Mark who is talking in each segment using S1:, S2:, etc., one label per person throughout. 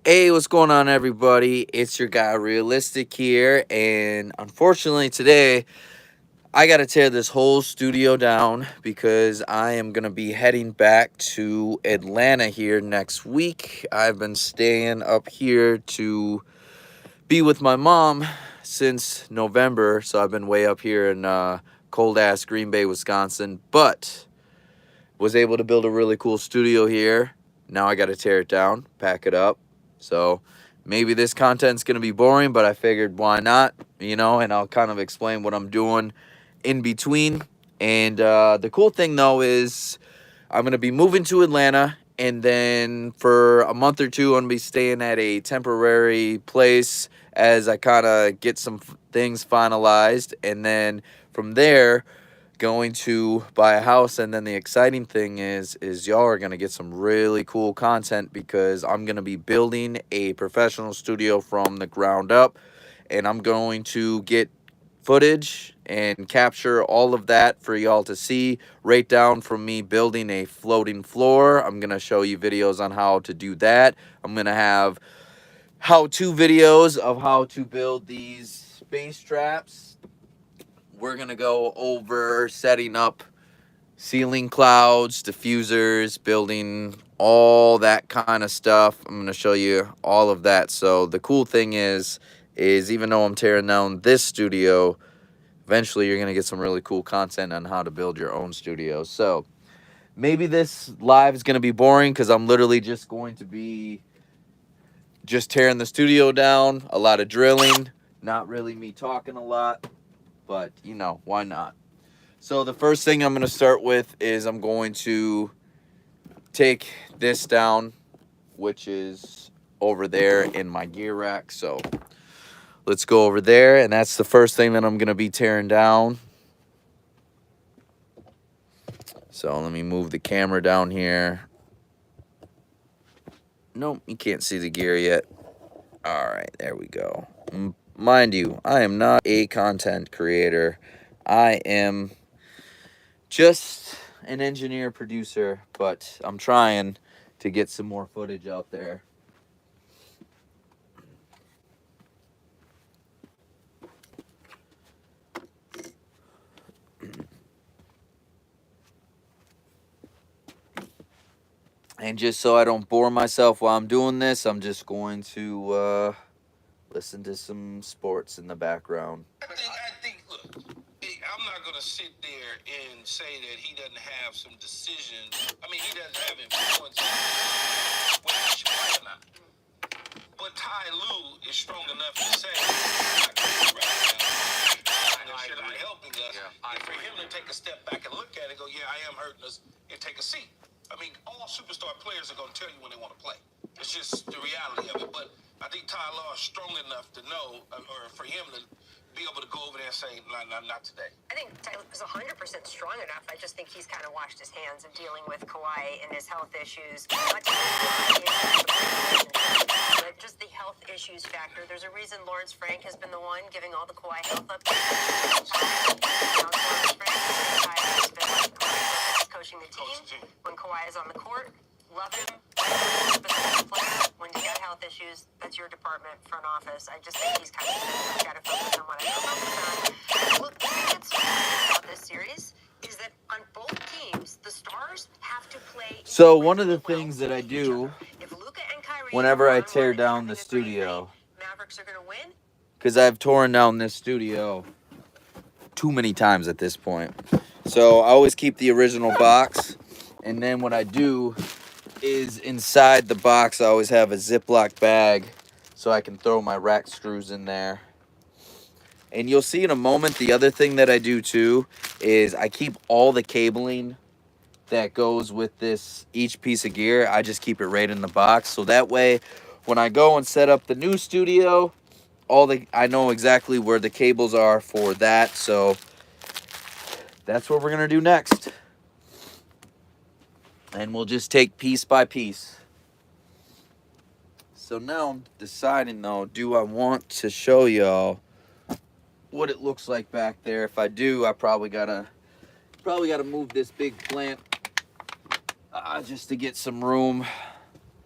S1: Hey, what's going on, everybody? It's your guy Realistic here, and unfortunately today I gotta tear this whole studio down because I am gonna be heading back to Atlanta here next week. I've been staying up here to be with my mom since November, so I've been way up here in cold ass Green Bay, Wisconsin, but was able to build a really cool studio here. Now I gotta tear it down, pack it up. So maybe this content's going to be boring, but I figured why not, and I'll kind of explain what I'm doing in between. And the cool thing, though, is I'm going to be moving to Atlanta, and then for a month or two, I'm going to be staying at a temporary place as I kind of get some things finalized. And then from there, going to buy a house. And then the exciting thing is y'all are going to get some really cool content because I'm going to be building a professional studio from the ground up, and I'm going to get footage and capture all of that for y'all to see right down from me building a floating floor. I'm going to show you videos on how to do that. I'm going to have how-to videos of how to build these space traps. We're going to go over setting up ceiling clouds, diffusers, building all that kind of stuff. I'm going to show you all of that. So the cool thing is even though I'm tearing down this studio, eventually you're going to get some really cool content on how to build your own studio. So maybe this live is going to be boring because I'm literally just going to be just tearing the studio down, a lot of drilling, not really me talking a lot, but why not? So the first thing I'm going to start with is I'm going to take this down, which is over there in my gear rack. So let's go over there, and that's the first thing that I'm going to be tearing down. So let me move the camera down here. Nope, you can't see the gear yet. All right, there we go. Mind you, I am not a content creator. I am just an engineer producer, but I'm trying to get some more footage out there. And just so I don't bore myself while I'm doing this, I'm just going to listen to some sports in the background.
S2: Look, I'm not going to sit there and say that he doesn't have some decisions. I mean, he doesn't have influence on whether he should play or not. But Ty Lue is strong enough to say, not good right now. Should I helping us? And for him to take a step back and look at it and go, yeah, I am hurting us, and take a seat. I mean, all superstar players are going to tell you when they want to play. It's just the reality of it. But I think Ty Lue is strong enough to know, or for him to be able to go over there and say, not today.
S3: I think Talib is 100% strong enough. I just think he's kind of washed his hands of dealing with Kawhi and his health issues. Not just the health issues factor. There's a reason Lawrence Frank has been the one giving all the Kawhi health updates. Lawrence Frank has been coaching the team when Kawhi is on the court. Love him. When you got health issues, that's your department, front office. I just think he's kind of got to focus on what I focus on. Look, the thing that's about this series is that on both teams, the stars have to play.
S1: So one of the things that I do whenever I tear down the studio,
S3: Mavericks are going to win.
S1: because I've torn down this studio too many times at this point. So I always keep the original box, and then what I do is inside the box I always have a Ziploc bag so I can throw my rack screws in there. And you'll see in a moment, the other thing that I do too is I keep all the cabling that goes with each piece of gear. I just keep it right in the box, so that way when I go and set up the new studio, I know exactly where the cables are for that. So that's what we're gonna do next. And we'll just take piece by piece. So now I'm deciding though, do I want to show y'all what it looks like back there? If I do, I probably gotta move this big plant just to get some room.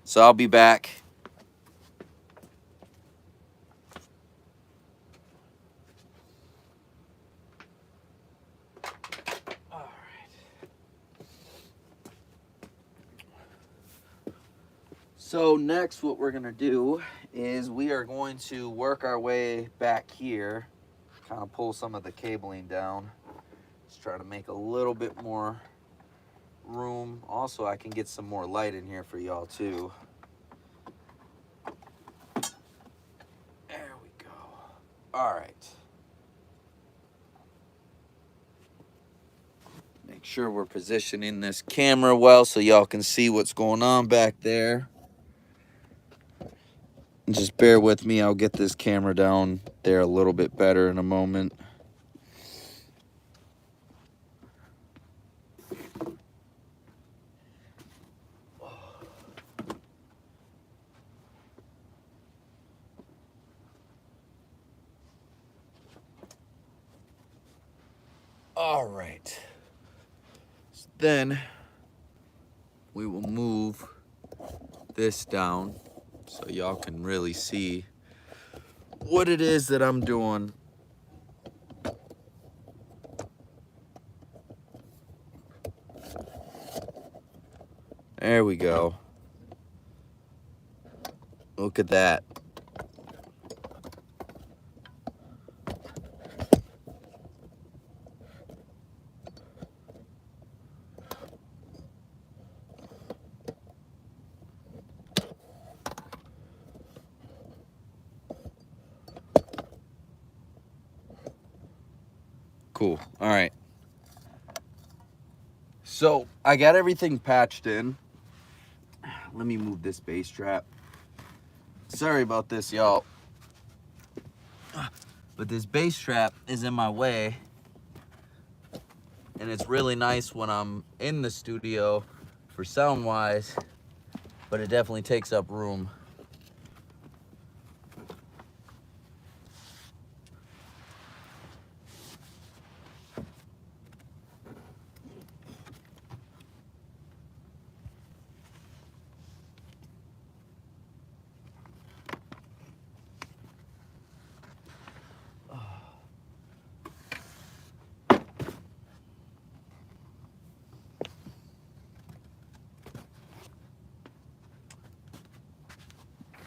S1: So I'll be back So next what we're gonna do is we are going to work our way back here, kind of pull some of the cabling down. Just try to make a little bit more room. Also, I can get some more light in here for y'all too. There we go. All right. Make sure we're positioning this camera well so y'all can see what's going on back there. And just bear with me, I'll get this camera down there a little bit better in a moment. All right. Then we will move this down so y'all can really see what it is that I'm doing. There we go. Look at that. Cool. All right. So I got everything patched in. Let me move this bass trap. Sorry about this, y'all. But this bass trap is in my way. And it's really nice when I'm in the studio for sound wise, but it definitely takes up room.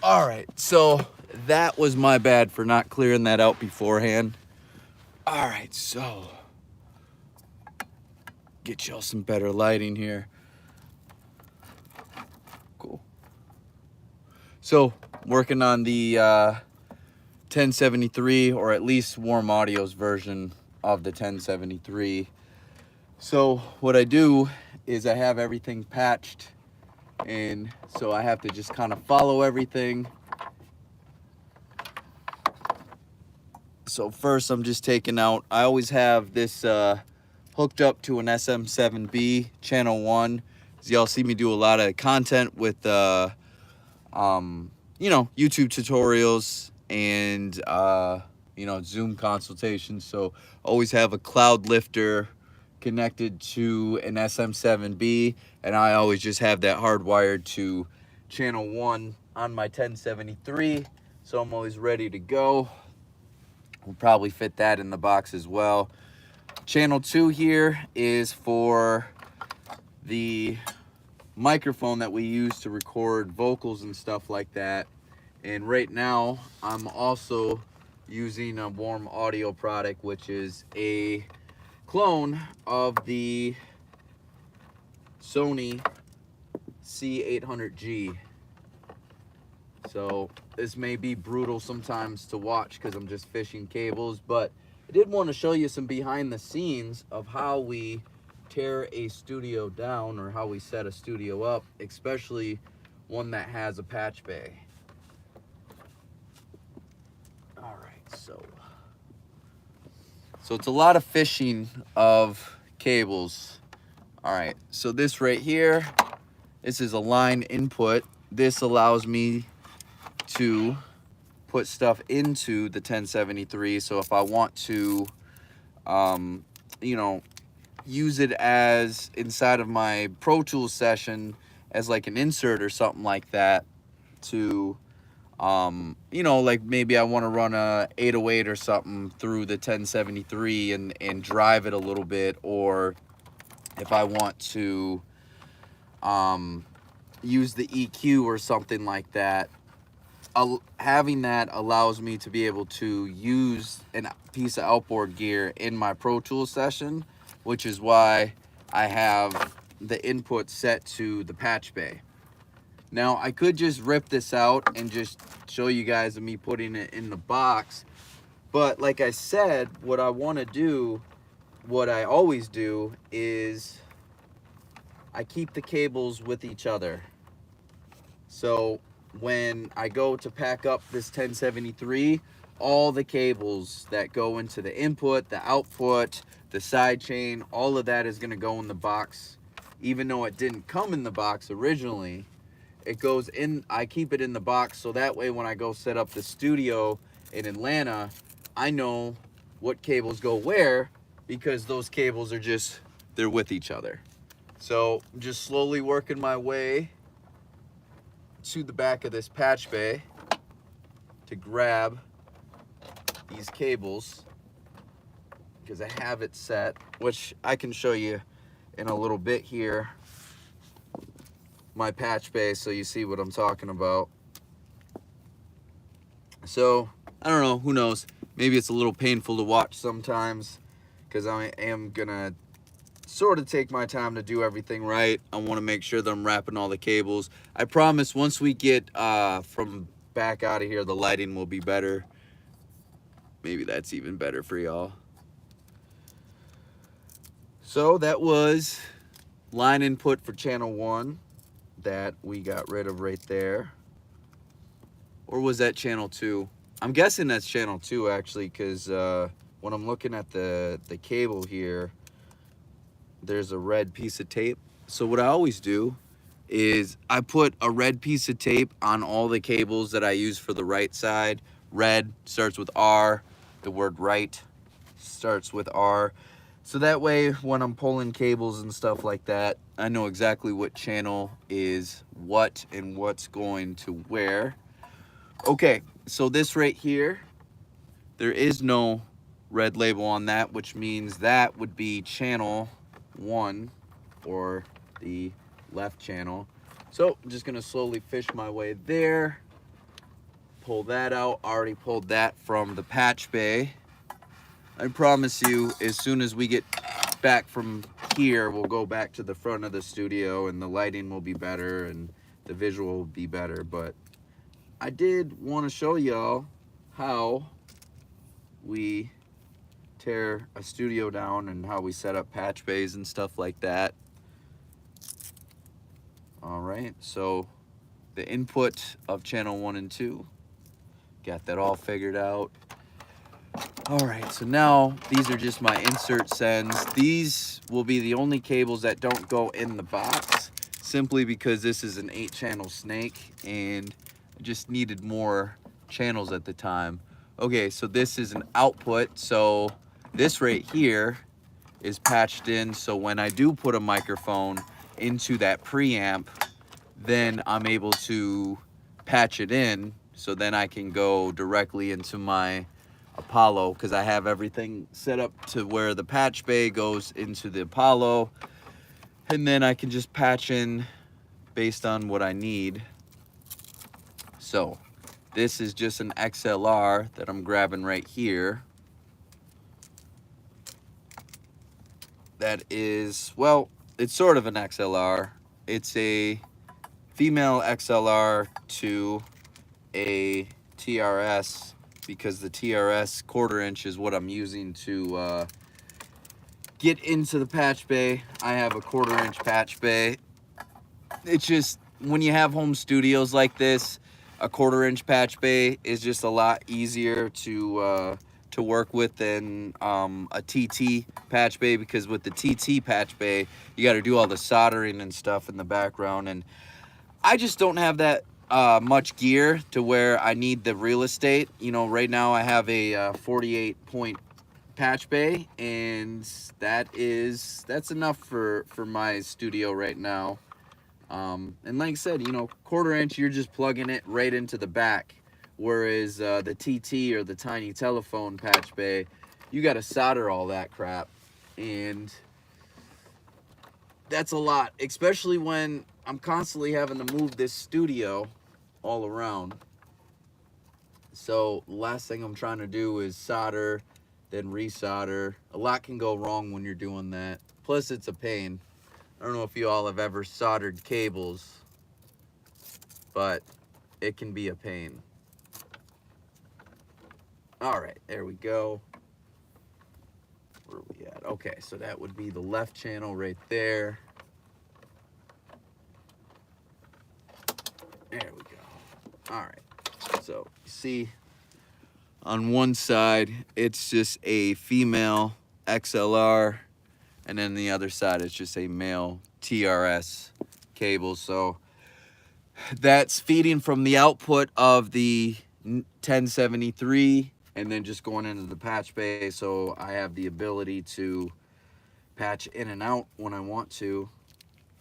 S1: All right, so that was my bad for not clearing that out beforehand. All right, so get y'all some better lighting here. Cool. So working on the 1073, or at least Warm Audio's version of the 1073. So what I do is I have everything patched, and so I have to just kind of follow everything. So first I'm just taking out, I always have this hooked up to an SM7B channel 1. As y'all see me do a lot of content with you know, YouTube tutorials and you know, Zoom consultations. So always have a cloud lifter connected to an SM7B, and I always just have that hardwired to channel 1 on my 1073, so I'm always ready to go. We'll probably fit that in the box as well. Channel 2 here is for the microphone that we use to record vocals and stuff like that. And right now I'm also using a Warm Audio product, which is a clone of the Sony C800G. So this may be brutal sometimes to watch because I'm just fishing cables, but I did want to show you some behind the scenes of how we tear a studio down, or how we set a studio up, especially one that has a patch bay. All right, so it's a lot of fishing of cables. All right, so this right here, this is a line input. This allows me to put stuff into the 1073. So if I want to, you know, use it as inside of my Pro Tools session as like an insert or something like that, to you know, like maybe I want to run a 808 or something through the 1073 and drive it a little bit, or if I want to use the EQ or something like that, having that allows me to be able to use a piece of outboard gear in my Pro Tools session, which is why I have the input set to the patch bay. Now, I could just rip this out and just show you guys of me putting it in the box, but like I said, what I want to do, what I always do, is I keep the cables with each other. So when I go to pack up this 1073, all the cables that go into the input, the output, the side chain, all of that is going to go in the box. Even though it didn't come in the box originally, it goes in. I keep it in the box so that way when I go set up the studio in Atlanta, I know what cables go where, because those cables are just, they're with each other. So I'm just slowly working my way to the back of this patch bay to grab these cables, because I have it set, which I can show you in a little bit here, my patch bay, so you see what I'm talking about. So I don't know, who knows, maybe it's a little painful to watch sometimes, because I am gonna sort of take my time to do everything right. I want to make sure that I'm wrapping all the cables. I promise once we get from back out of here, the lighting will be better. Maybe that's even better for y'all. So that was line input for channel 1 that we got rid of right there. Or was that channel 2? I'm guessing that's channel 2 actually, because when I'm looking at the cable here, there's a red piece of tape. So what I always do is I put a red piece of tape on all the cables that I use for the right side. Red starts with R, the word right starts with R. So that way when I'm pulling cables and stuff like that, I know exactly what channel is what and what's going to where. Okay, so this right here, there is no red label on that, which means that would be channel 1, or the left channel. So I'm just gonna slowly fish my way there, pull that out. Already pulled that from the patch bay. I promise you, as soon as we get back from here, we'll go back to the front of the studio and the lighting will be better and the visual will be better. But I did want to show y'all how we tear a studio down and how we set up patch bays and stuff like that. All right, so the input of channel 1 and 2, got that all figured out. All right, so now these are just my insert sends. These will be the only cables that don't go in the box, simply because this is an 8-channel snake and I just needed more channels at the time. Okay, so this is an output, so this right here is patched in, so when I do put a microphone into that preamp, then I'm able to patch it in, so then I can go directly into my Apollo, because I have everything set up to where the patch bay goes into the Apollo, and then I can just patch in based on what I need. So this is just an XLR that I'm grabbing right here. That is, well, it's sort of an XLR. It's a female XLR to a TRS, because the TRS 1/4 inch is what I'm using to get into the patch bay. I have a 1/4 inch patch bay. It's just, when you have home studios like this, a 1/4 inch patch bay is just a lot easier to work with than a TT patch bay, because with the TT patch bay, you got to do all the soldering and stuff in the background, and I just don't have that much gear to where I need the real estate. You know, right now I have a 48 point patch bay, and that's enough for my studio right now. And like I said, you know, 1/4 inch, you're just plugging it right into the back, whereas the TT or the tiny telephone patch bay, you got to solder all that crap, and that's a lot, especially when I'm constantly having to move this studio all around. So last thing I'm trying to do is solder, then resolder. A lot can go wrong when you're doing that. Plus, it's a pain. I don't know if you all have ever soldered cables, but it can be a pain. All right, there we go. Where are we at? Okay, so that would be the left channel right there. There we go. All right. So you see, on one side, it's just a female XLR, and then the other side is just a male TRS cable. So that's feeding from the output of the 1073 and then just going into the patch bay. So I have the ability to patch in and out when I want to,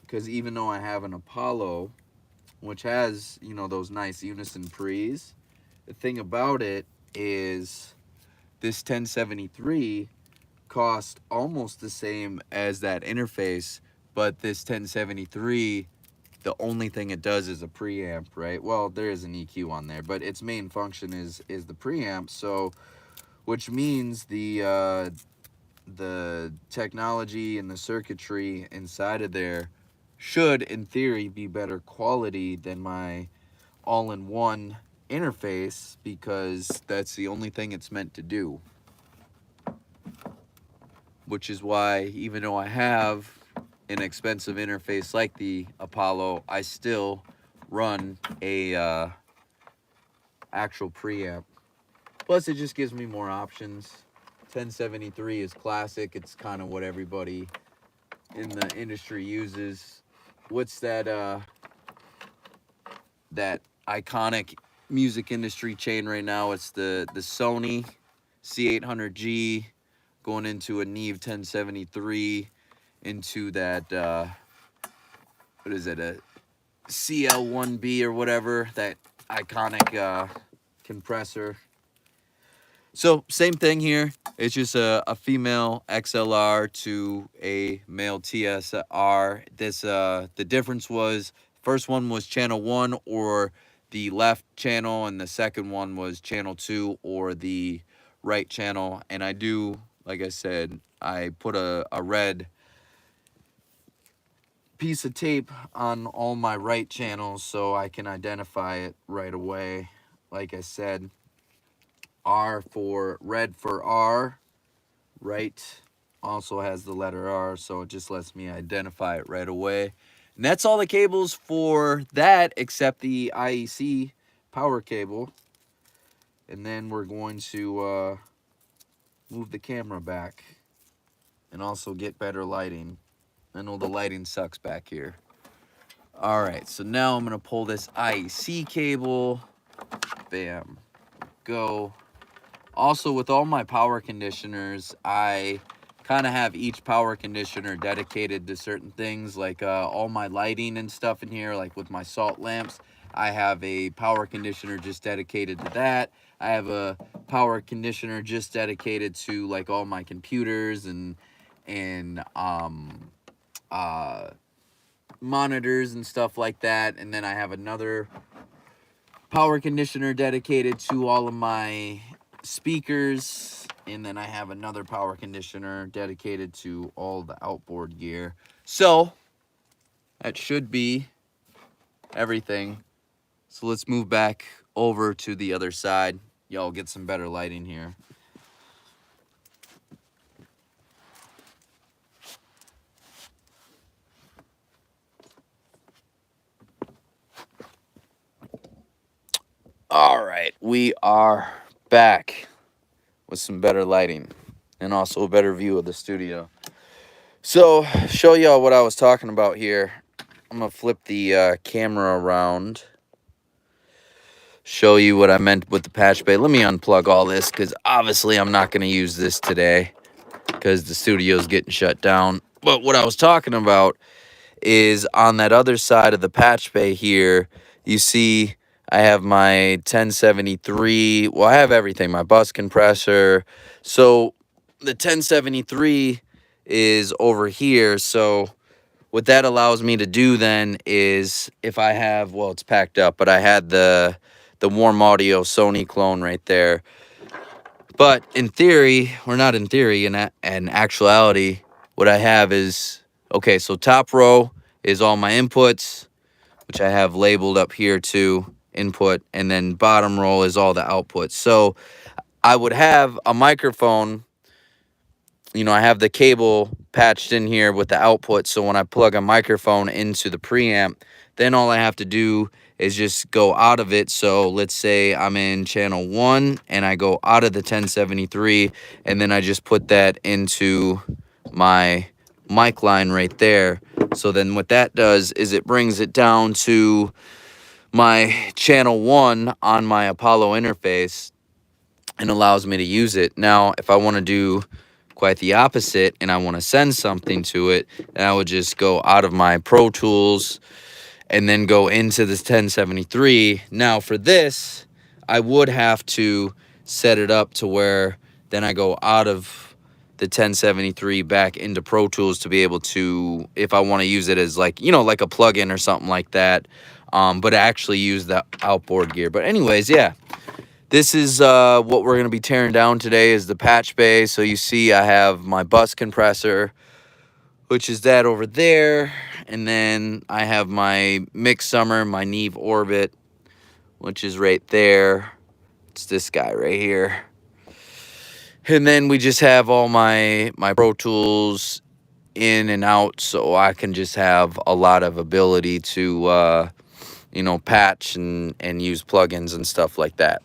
S1: because even though I have an Apollo, which has, you know, those nice unison pre's, the thing about it is this 1073 cost almost the same as that interface, but this 1073, the only thing it does is a preamp, right? Well, there is an EQ on there, but its main function is the preamp. So, which means the technology and the circuitry inside of there should, in theory, be better quality than my all-in-one interface, because that's the only thing it's meant to do. Which is why, even though I have an expensive interface like the Apollo, I still run a actual preamp. Plus, it just gives me more options. 1073 is classic. It's kind of what everybody in the industry uses. What's that that iconic music industry chain right now? It's the Sony C800G going into a Neve 1073, into that what is it, a CL1B or whatever, that iconic compressor. So same thing here. It's just a female XLR to a male TSR. This the difference was, first one was channel 1 or the left channel, and the second one was channel 2 or the right channel. And I do, like I said, I put a red piece of tape on all my right channels so I can identify it right away. Like I said, R for red for R, right also has the letter R, so it just lets me identify it right away. And that's all the cables for that, except the IEC power cable. And then we're going to move the camera back and also get better lighting. I know the lighting sucks back here. All right, so now I'm gonna pull this IEC cable. Bam, go. Also, with all my power conditioners, I kind of have each power conditioner dedicated to certain things, like all my lighting and stuff in here, like with my salt lamps, I have a power conditioner just dedicated to that. I have a power conditioner just dedicated to like all my computers and monitors and stuff like that. And then I have another power conditioner dedicated to all of my speakers, and then I have another power conditioner dedicated to all the outboard gear. So that should be everything. So let's move back over to the other side. Y'all get some better lighting here. All right, we are back with some better lighting and also a better view of the studio. So, show y'all what I was talking about here. I'm gonna flip the camera around, show you what I meant with the patch bay. Let me unplug all this, because obviously I'm not gonna use this today because the studio's getting shut down. But what I was talking about is on that other side of the patch bay here, you see I have my 1073. Well, I have everything, my bus compressor. So the 1073 is over here. So what that allows me to do then is if I have, well, it's packed up, but I had the Warm Audio Sony clone right there. But in theory, or not in theory, in actuality, what I have is, okay, so top row is all my inputs, which I have labeled up here too, input, and then bottom row is all the outputs. So I would have a microphone, you know, I have the cable patched in here with the output. So when I plug a microphone into the preamp, then all I have to do is just go out of it. So let's say I'm in channel 1 and I go out of the 1073, and then I just put that into my mic line right there. So then what that does is it brings it down to my channel 1 on my Apollo interface and allows me to use it. Now, if I want to do quite the opposite and I want to send something to it, then I would just go out of my Pro Tools and then go into this 1073. Now for this, I would have to set it up to where then I go out of the 1073 back into Pro Tools to be able to, if I want to use it as like, you know, like a plugin or something like that, but actually use the outboard gear. But anyways, yeah. This is what we're going to be tearing down today is the patch bay. So you see I have my bus compressor, which is that over there. And then I have my Mix Summer, my Neve Orbit, which is right there. It's this guy right here. And then we just have all my Pro Tools in and out, so I can just have a lot of ability to, you know, patch and use plugins and stuff like that.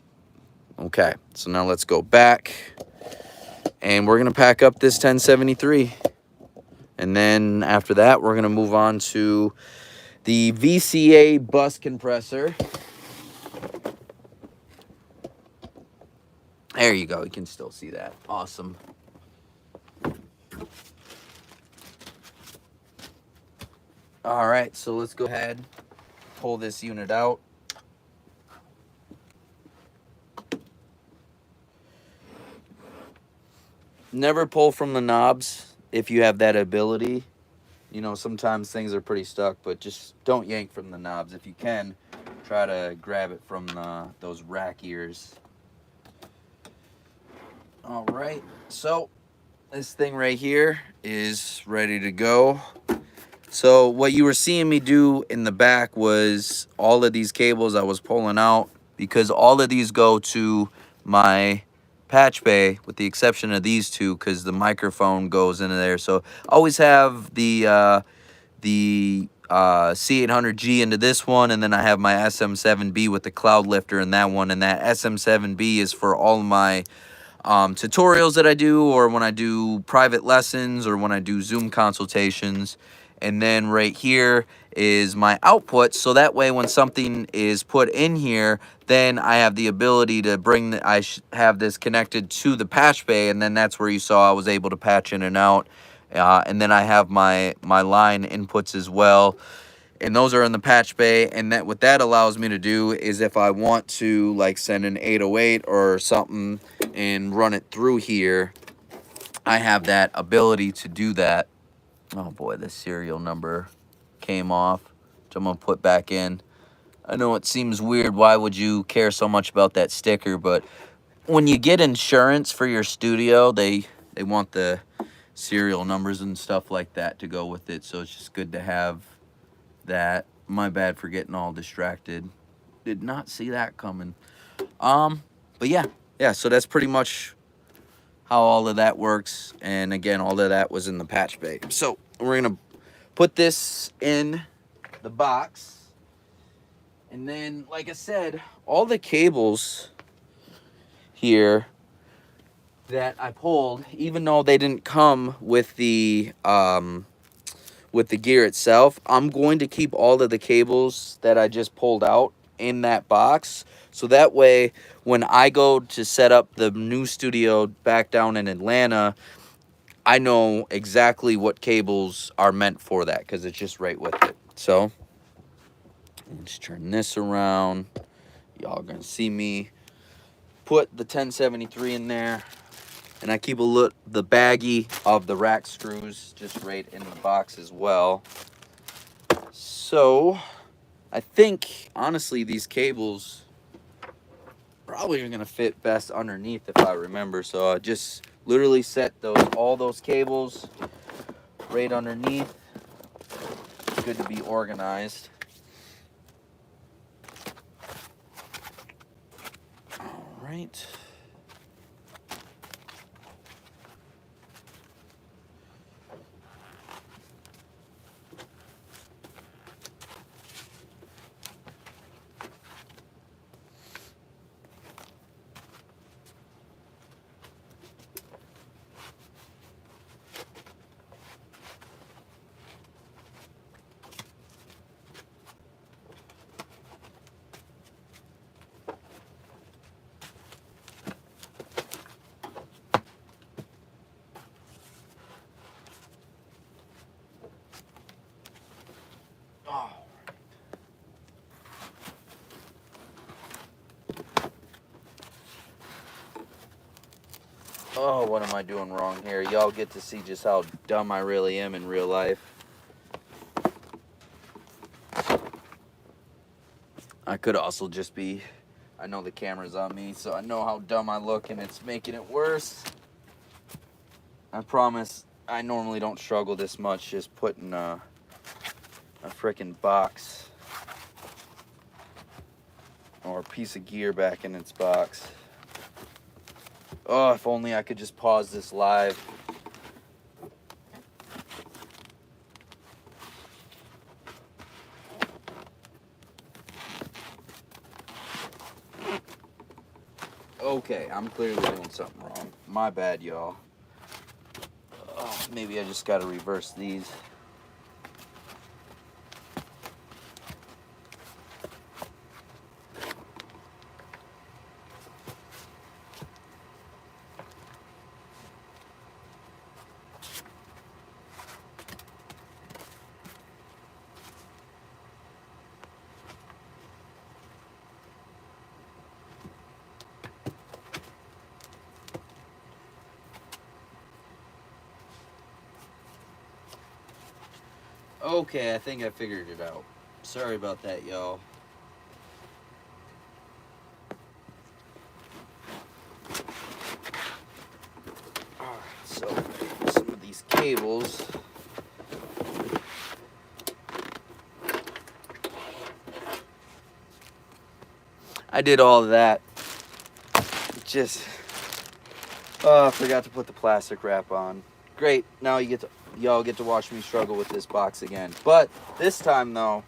S1: Okay, so now let's go back, and we're going to pack up this 1073. And then after that, we're going to move on to the VCA bus compressor. There you go. You can still see that. Awesome. All right, so let's go ahead, pull this unit out. Never pull from the knobs if you have that ability. You know, sometimes things are pretty stuck, but just don't yank from the knobs. If you can, try to grab it from those rack ears. All right, so this thing right here is ready to go. So what you were seeing me do in the back was all of these cables I was pulling out, because all of these go to my patch bay with the exception of these two, because the microphone goes into there. So I always have the C800G into this one, and then I have my SM7B with the cloud lifter in that one, and that SM7B is for all of my tutorials that I do, or when I do private lessons, or when I do Zoom consultations. And then right here is my output, so that way when something is put in here, then I have the ability to bring have this connected to the patch bay, and then that's where you saw I was able to patch in and out. And then I have my line inputs as well, and those are in the patch bay. And that what that allows me to do is if I want to like send an 808 or something and run it through here, I have that ability to do that. Oh boy, the serial number came off, which I'm gonna put back in. I know it seems weird, why would you care so much about that sticker, but when you get insurance for your studio, they want the serial numbers and stuff like that to go with it, so it's just good to have that. My bad for getting all distracted. Did not see that coming. But yeah, so that's pretty much how all of that works. And again, all of that was in the patch bay. So we're gonna put this in the box, and then like I said, all the cables here that I pulled, even though they didn't come with the gear itself, I'm going to keep all of the cables that I just pulled out in that box, so that way when I go to set up the new studio back down in Atlanta, I know exactly what cables are meant for that, because it's just right with it. So let's turn this around. Y'all gonna see me put the 1073 in there, and I keep the baggie of the rack screws just right in the box as well. So I think honestly these cables probably are gonna fit best underneath if I remember. So I just literally set all those cables right underneath. It's good to be organized. All right. Oh. Oh, what am I doing wrong here? Y'all get to see just how dumb I really am in real life. I could also just be, I know the camera's on me, so I know how dumb I look and it's making it worse. I promise I normally don't struggle this much just putting a freaking box or a piece of gear back in its box. Oh, if only I could just pause this live. Okay, I'm clearly doing something wrong. My bad, y'all. Oh, maybe I just gotta reverse these. Okay, I think I figured it out. Sorry about that, y'all. Alright, so some of these cables. I did all of that. Just, I forgot to put the plastic wrap on. Great, now y'all get to watch me struggle with this box again. But this time though,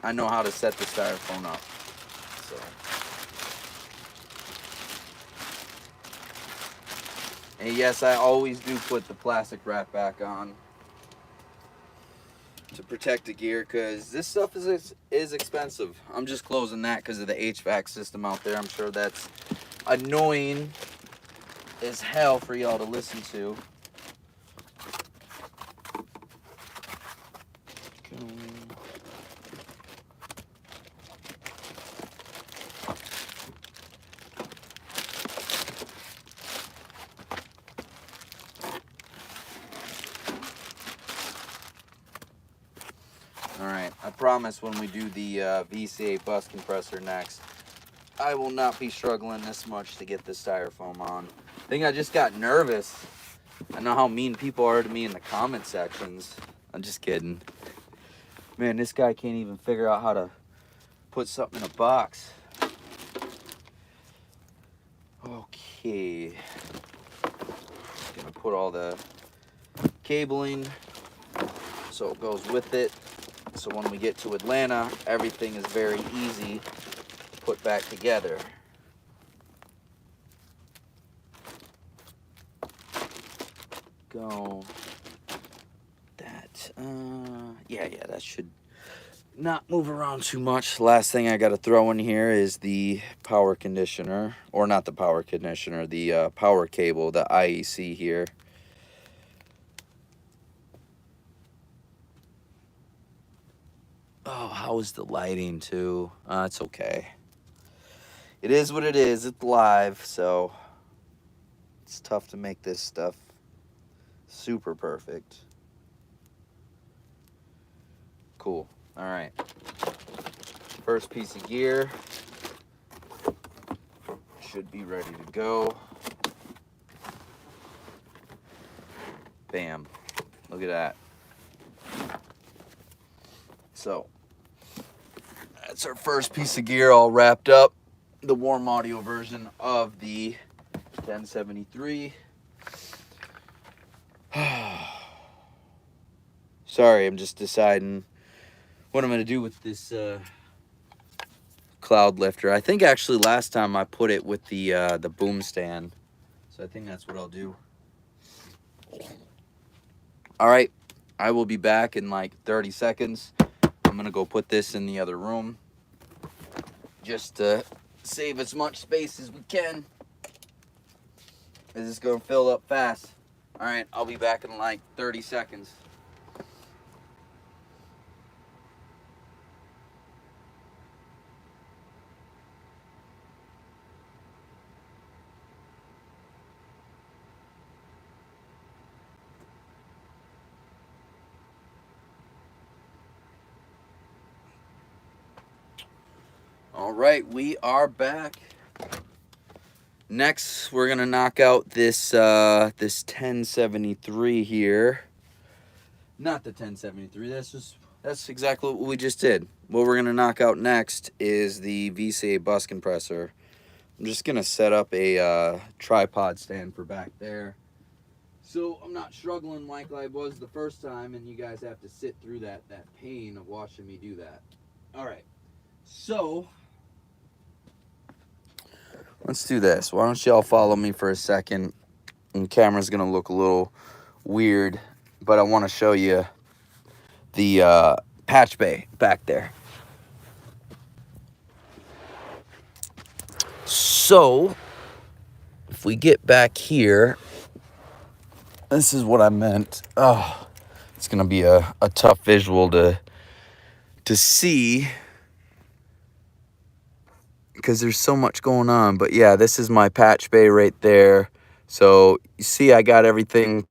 S1: I know how to set the styrofoam up. So. And yes, I always do put the plastic wrap back on to protect the gear because this stuff is expensive. I'm just closing that because of the HVAC system out there. I'm sure that's annoying as hell for y'all to listen to. Alright, I promise when we do the VCA bus compressor next, I will not be struggling this much to get this styrofoam on. I think I just got nervous. I know how mean people are to me in the comment sections. I'm just kidding. Man, this guy can't even figure out how to put something in a box. Okay. Gonna put all the cabling so it goes with it. So when we get to Atlanta, everything is very easy to put back together. Go. That, yeah, that should not move around too much. Last thing I got to throw in here is the power conditioner, or not the power conditioner, the power cable, the IEC here. Oh, how is the lighting too? It's okay. It is what it is. It's live, so it's tough to make this stuff super perfect. cool. All right. First piece of gear should be ready to go. Bam. Look at that. So that's our first piece of gear all wrapped up. The warm audio version of the 1073. Sorry, I'm just deciding what I'm going to do with this cloud lifter. I think actually last time I put it with the boom stand. So I think that's what I'll do. All right, I will be back in like 30 seconds. I'm going to go put this in the other room just to save as much space as we can. This is going to fill up fast. All right, I'll be back in like 30 seconds. All right, we are back. Next, we're gonna knock out this this 1073 here. Not the 1073. That's exactly what we just did. What we're gonna knock out next is the VCA bus compressor. I'm just gonna set up a tripod stand for back there, so I'm not struggling like I was the first time, and you guys have to sit through that pain of watching me do that. All right, so. Let's do this. Why don't y'all follow me for a second? And the camera's gonna look a little weird, but I want to show you the patch bay back there. So, if we get back here, this is what I meant. Oh, it's gonna be a tough visual to see, because there's so much going on. But yeah, this is my patch bay right there. So you see I got everything,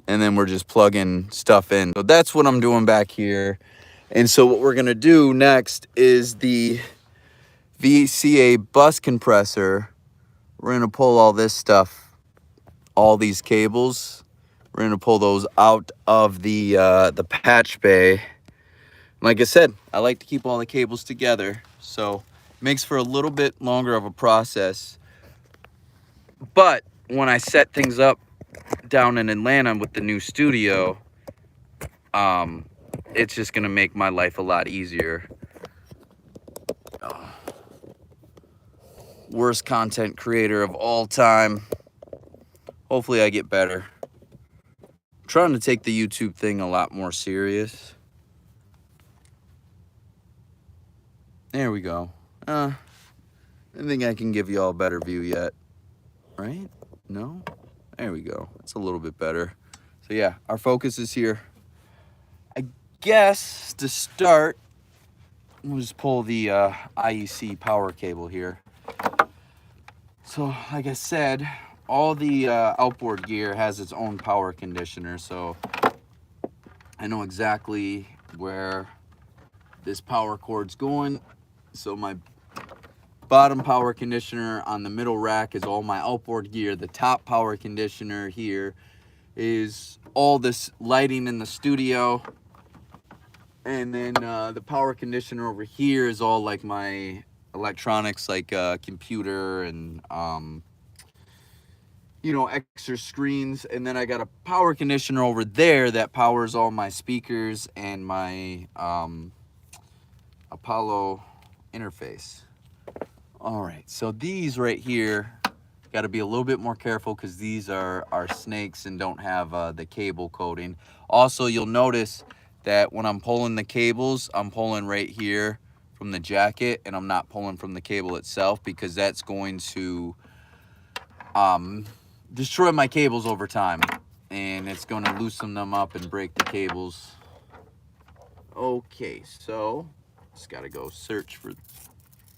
S1: and then we're just plugging stuff in. So that's what I'm doing back here. And so what we're gonna do next is the VCA bus compressor. We're gonna pull all this stuff, all these cables. We're gonna pull those out of the patch bay. Like I said, I like to keep all the cables together, so it makes for a little bit longer of a process. But when I set things up down in Atlanta with the new studio, it's just gonna make my life a lot easier. Worst content creator of all time. Hopefully I get better. I'm trying to take the YouTube thing a lot more serious. There we go. I think I can give you all a better view yet. Right? No? There we go. It's a little bit better. So yeah, our focus is here. I guess to start, we'll just pull the IEC power cable here. So like I said, all the outboard gear has its own power conditioner, so I know exactly where this power cord's going. So my bottom power conditioner on the middle rack is all my outboard gear. The top power conditioner here is all this lighting in the studio. And then the power conditioner over here is all like my electronics, like computer and you know, extra screens. And then I got a power conditioner over there that powers all my speakers and my Apollo interface. All right, so these right here, got to be a little bit more careful because these are snakes and don't have the cable coating. Also, you'll notice that when I'm pulling the cables, I'm pulling right here from the jacket, and I'm not pulling from the cable itself, because that's going to destroy my cables over time, and it's going to loosen them up and break the cables. Okay, so just got to go search for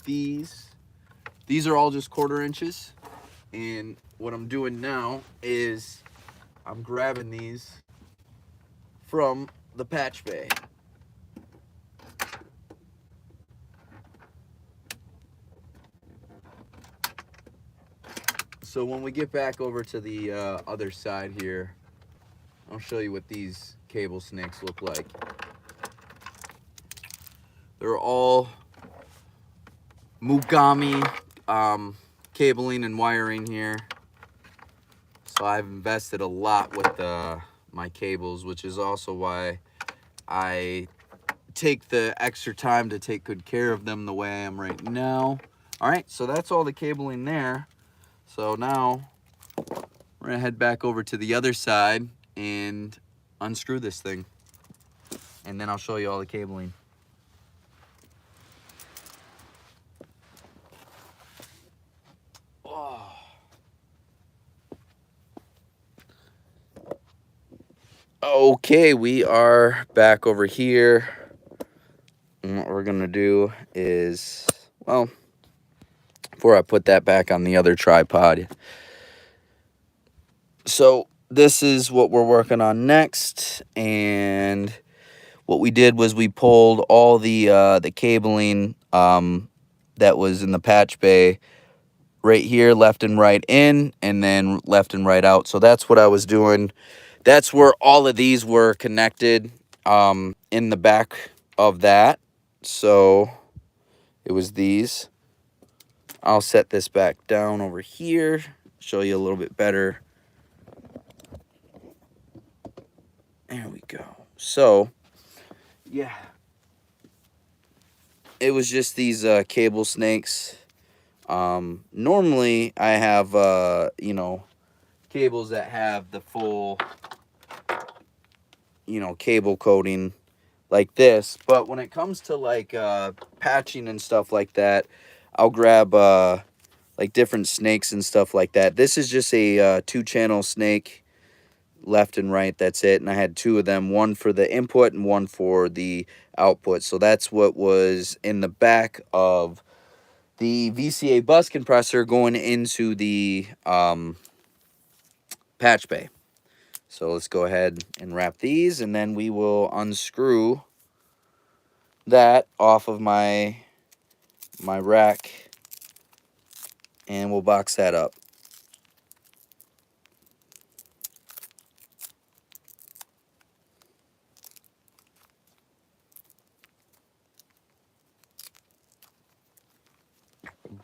S1: these. These are all just 1/4 inches. And what I'm doing now is I'm grabbing these from the patch bay. So when we get back over to the other side here, I'll show you what these cable snakes look like. They're all Mugami cabling and wiring here. So I've invested a lot with my cables, which is also why I take the extra time to take good care of them the way I am right now. All right, so that's all the cabling there. So now we're gonna head back over to the other side and unscrew this thing. And then I'll show you all the cabling. Oh. Okay, we are back over here. And what we're gonna do is, well, before I put that back on the other tripod. So this is what we're working on next, and what we did was we pulled all the cabling that was in the patch bay right here, left and right in, and then left and right out. So that's what I was doing. That's where all of these were connected in the back of that. So it was these. I'll set this back down over here, show you a little bit better. There we go. So, yeah. It was just these cable snakes. Normally, I have, you know, cables that have the full, you know, cable coating like this. But when it comes to, like, patching and stuff like that, I'll grab, like, different snakes and stuff like that. This is just a 2-channel snake, left and right. That's it. And I had 2 of them, one for the input and one for the output. So that's what was in the back of the VCA bus compressor going into the patch bay. So let's go ahead and wrap these, and then we will unscrew that off of my rack, and we'll box that up.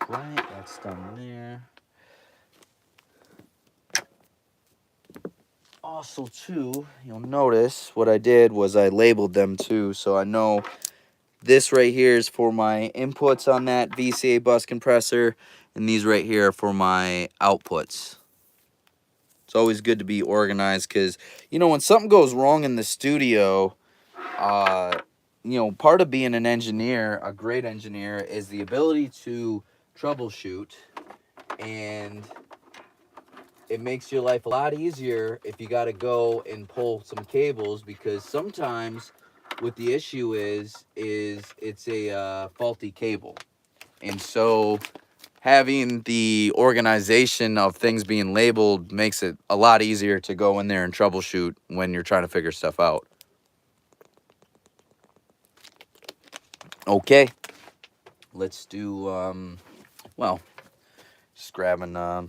S1: Right, that's done there. Also, too, you'll notice what I did was I labeled them too, so I know this right here is for my inputs on that VCA bus compressor, and these right here are for my outputs. It's always good to be organized because, you know, when something goes wrong in the studio, you know, part of being an engineer, a great engineer, is the ability to troubleshoot, and it makes your life a lot easier if you got to go and pull some cables, because sometimes what the issue is it's a faulty cable. And so having the organization of things being labeled makes it a lot easier to go in there and troubleshoot when you're trying to figure stuff out. Okay, let's do, well, just grabbing a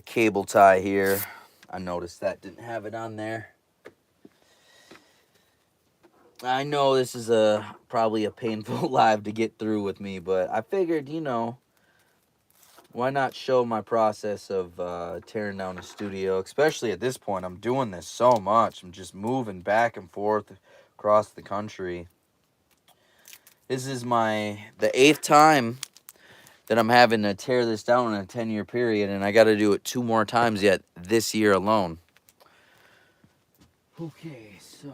S1: cable tie here. I noticed that didn't have it on there. I know this is probably a painful live to get through with me, but I figured, you know, why not show my process of tearing down a studio, especially at this point. I'm doing this so much. I'm just moving back and forth across the country. This is the 8th time that I'm having to tear this down in a 10-year period, and I got to do it 2 more times yet this year alone. Okay, so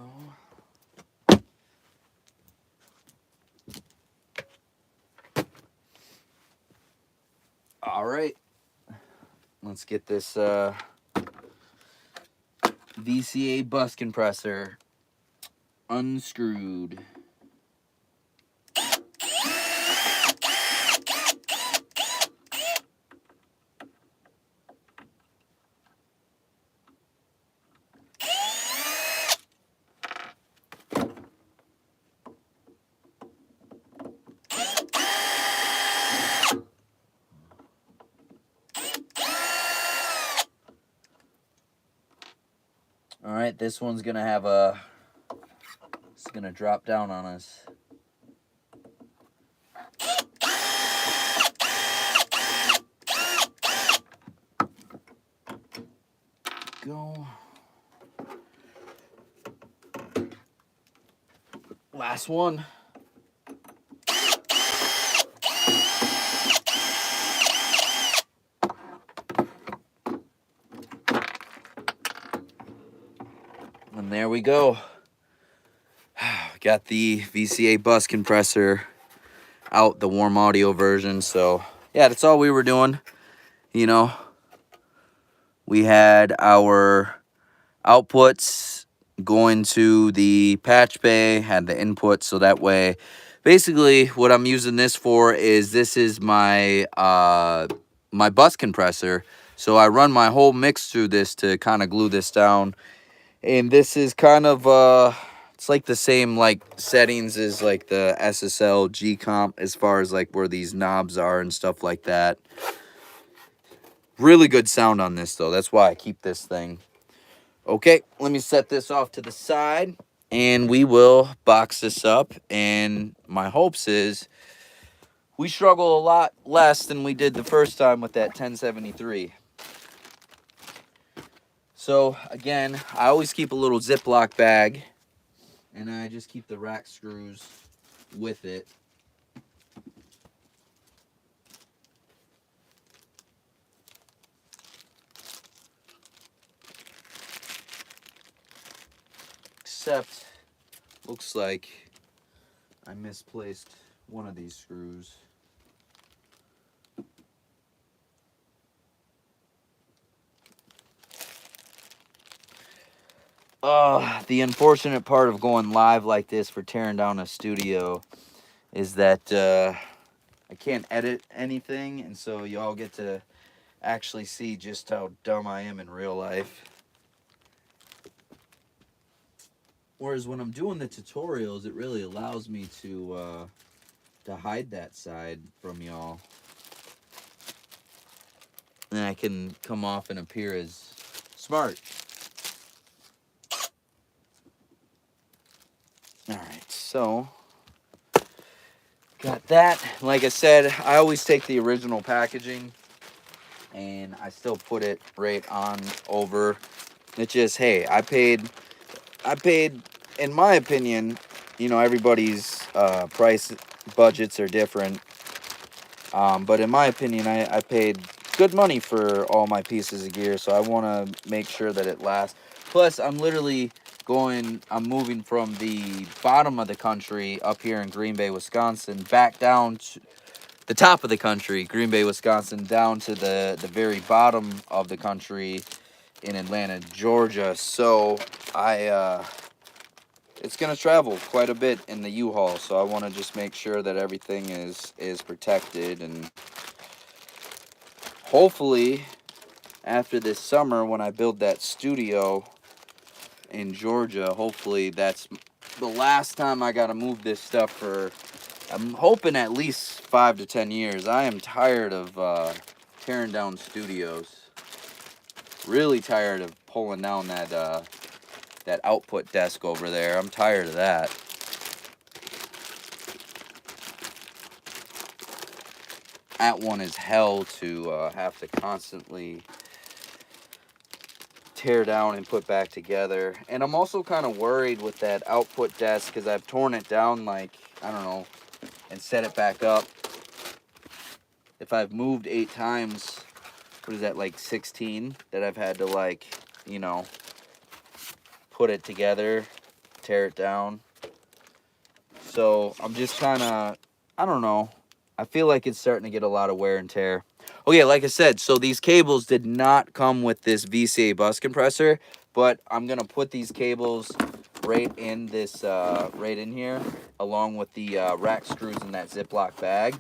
S1: all right, let's get this VCA bus compressor unscrewed. it. This one's gonna have a, it's gonna drop down on us. Go. Last one. And there we go. Got the VCA bus compressor out, the warm audio version. So yeah, that's all we were doing. You know, we had our outputs going to the patch bay, had the input, so that way, basically what I'm using this for is, this is my my bus compressor. So I run my whole mix through this to kind of glue this down. And this is kind of it's like the same like settings as like the SSL G comp, as far as like where these knobs are and stuff like that. Really good sound on this though. That's why I keep this thing. Okay, let me set this off to the side and we will box this up. And my hopes is we struggle a lot less than we did the first time with that 1073. So again, I always keep a little Ziploc bag and I just keep the rack screws with it. Except, looks like I misplaced one of these screws. The unfortunate part of going live like this for tearing down a studio is that I can't edit anything, and so y'all get to actually see just how dumb I am in real life. Whereas when I'm doing the tutorials, it really allows me to hide that side from y'all. And I can come off and appear as smart. Alright, so got that. Like I said, I always take the original packaging and I still put it right on over. It's just, hey, I paid, in my opinion, you know, everybody's price budgets are different. But in my opinion, I paid good money for all my pieces of gear, so I want to make sure that it lasts. Plus, I'm moving from the bottom of the country up here in Green Bay, Wisconsin, back down to the top of the country, Green Bay, Wisconsin, down to the very bottom of the country in Atlanta, Georgia. So it's gonna travel quite a bit in the U-Haul, so I want to just make sure that everything is protected, and hopefully after this summer when I build that studio in Georgia, hopefully that's the last time I gotta move this stuff for, I'm hoping, at least 5 to 10 years. I am tired of tearing down studios. Really tired of pulling down that output desk over there. I'm tired of that. That one is hell to have to constantly tear down and put back together. And I'm also kind of worried with that output desk because I've torn it down, like, I don't know, and set it back up. If I've moved 8 times, what is that, like 16 that I've had to, like, you know, put it together, tear it down. So I'm just kind of, I don't know, I feel like it's starting to get a lot of wear and tear. Oh yeah, like I said, so these cables did not come with this VCA bus compressor, but I'm gonna put these cables right in this, right in here, along with the rack screws in that Ziploc bag.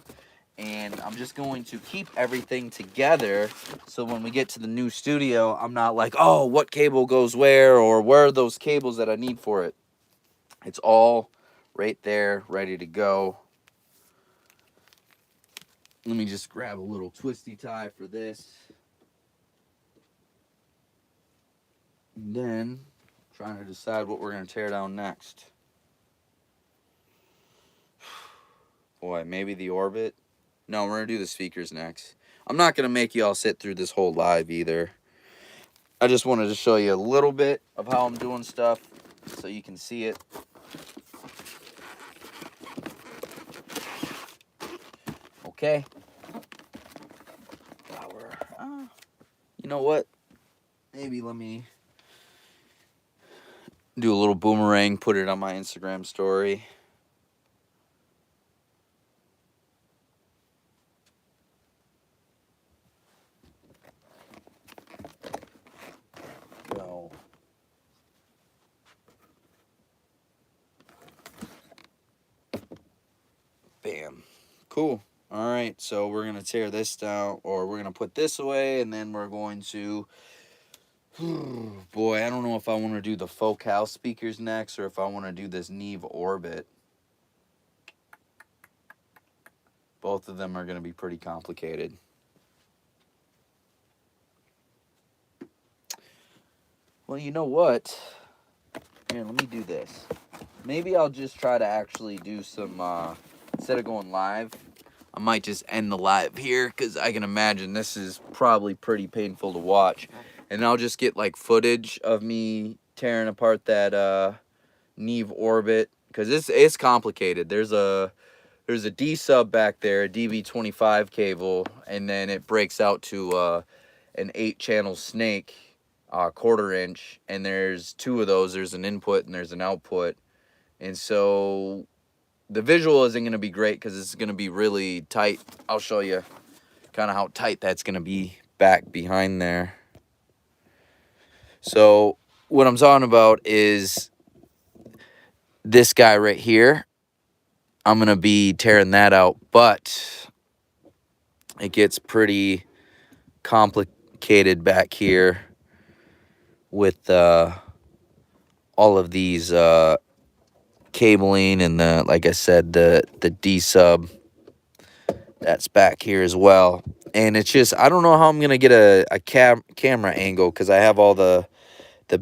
S1: And I'm just going to keep everything together, so when we get to the new studio, I'm not like, oh, what cable goes where, or where are those cables that I need for it. It's all right there, ready to go. Let me just grab a little twisty tie for this. And then Trying to decide what we're going to tear down next. Boy, maybe the orbit. No, we're going to do the speakers next. I'm not going to make you all sit through this whole live either. I just wanted to show you a little bit of how I'm doing stuff so you can see it. Okay. You know what? Maybe let me do a little boomerang, put it on my Instagram story. Go. Bam. Cool. All right, so we're going to tear this down, or we're going to put this away, and then we're going to... Boy, I don't know if I want to do the Focal speakers next, or if I want to do this Neve Orbit. Both of them are going to be pretty complicated. Well, you know what? Here, let me do this. Maybe I'll just try to actually do some, instead of going live, I might just end the live here, because I can imagine this is probably pretty painful to watch. And I'll just get, like, footage of me tearing apart that Neve Orbit, because it's complicated. There's a D sub back there, a DV25 cable, and then it breaks out to an 8-channel snake, 1/4 inch, and there's 2 of those. There's an input and there's an output. And so the visual isn't going to be great because it's going to be really tight. I'll show you kind of how tight that's going to be back behind there. So what I'm talking about is this guy right here. I'm going to be tearing that out, but it gets pretty complicated back here with all of these cabling and the, like I said, the D sub that's back here as well. And it's just, I don't know how I'm gonna get a camera angle, because I have all the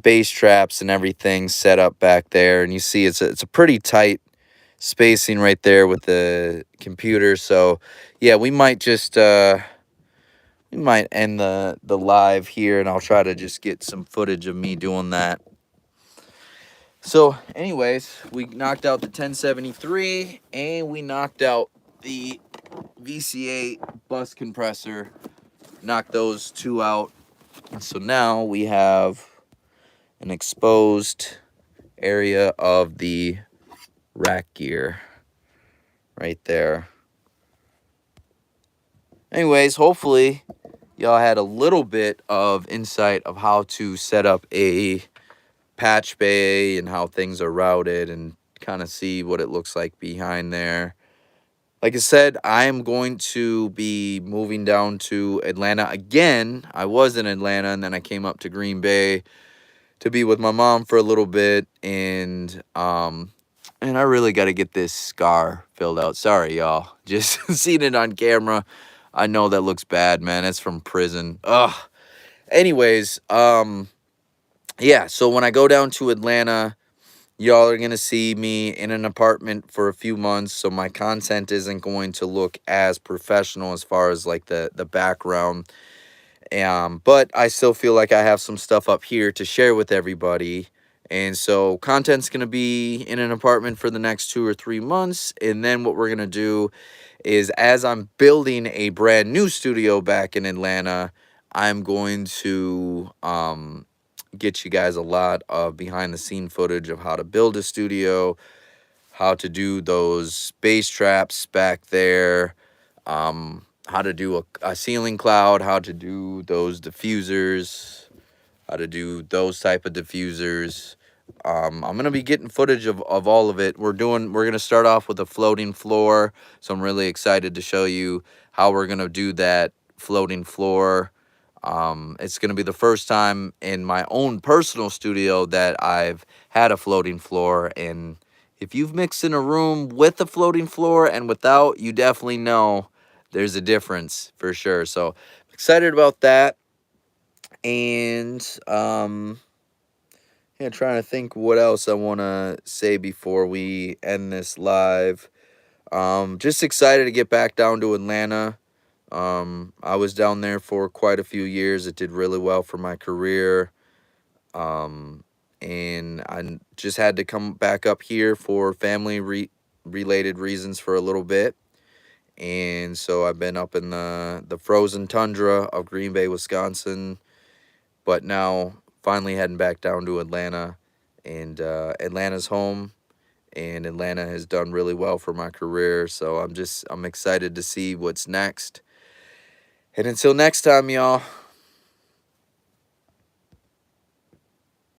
S1: bass traps and everything set up back there, and you see it's a pretty tight spacing right there with the computer. So yeah, we might just we might end the live here, and I'll try to just get some footage of me doing that. So anyways, we knocked out the 1073, and we knocked out the VCA bus compressor, knocked those 2 out. And so now we have an exposed area of the rack gear right there. Anyways, hopefully y'all had a little bit of insight of how to set up a patch bay and how things are routed, and kind of see what it looks like behind there. Like I said, I am going to be moving down to Atlanta again. I was in Atlanta, and then I came up to Green Bay to be with my mom for a little bit, and I really got to get this scar filled out. Sorry, y'all. Just seeing it on camera, I know that looks bad, man. It's from prison. Ugh. Anyways, yeah, so when I go down to Atlanta, y'all are going to see me in an apartment for a few months, so my content isn't going to look as professional as far as, like, the background. But I still feel like I have some stuff up here to share with everybody. And so content's going to be in an apartment for the next 2 or 3 months. And then what we're going to do is, as I'm building a brand new studio back in Atlanta, I'm going to get you guys a lot of behind the scene footage of how to build a studio, how to do those bass traps back there, how to do a ceiling cloud, how to do those diffusers, how to do those type of diffusers. I'm going to be getting footage of all of it. We're going to start off with a floating floor. So I'm really excited to show you how we're going to do that floating floor. It's going to be the first time in my own personal studio that I've had a floating floor. And if you've mixed in a room with a floating floor and without, you definitely know there's a difference for sure. So excited about that. And Yeah, trying to think what else I want to say before we end this live. Just excited to get back down to Atlanta. I was down there for quite a few years. It did really well for my career. Um, and just had to come back up here for family related reasons for a little bit. And so I've been up in the frozen tundra of Green Bay, Wisconsin, but now finally heading back down to Atlanta. And Atlanta's home, and Atlanta has done really well for my career. So I'm excited to see what's next. And until next time, y'all.